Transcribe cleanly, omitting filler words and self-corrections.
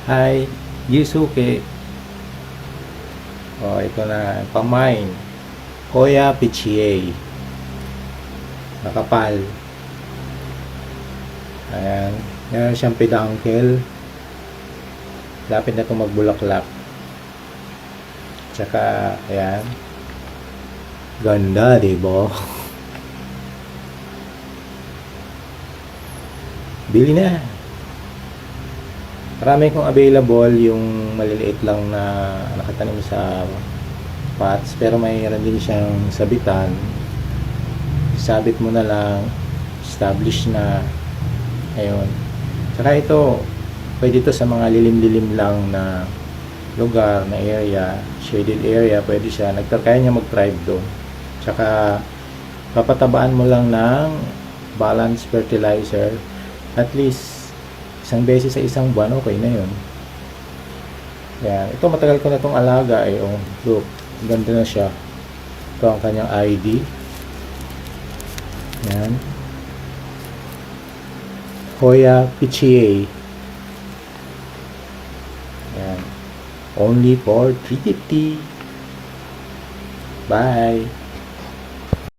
Hi, Yusuke. O, ito na, pamain. Hoya Pichie. Nakapal. Ayan. Meron siyang peduncle. Lapit na itong magbulaklak. Tsaka, ayan. Ganda, diba? Bili na. Marami kong available yung maliliit lang na nakatanim sa pots, pero mayroon din siyang sabitan. Sabit mo na lang, establish na. Ayun. Saka ito, pwede ito sa mga lilim-lilim lang na lugar, na area, shaded area, pwede siya. Kaya niya mag-thrive doon. Tsaka, papatabaan mo lang ng balanced fertilizer. At least, isang beses sa isang buwan, okay na yun. Yan. Ito, matagal ko na itong alaga. Oh, look, ganda na siya. Ito ang kanyang ID. Yan. Hoya Pichie. Yan. Only for $350. Bye.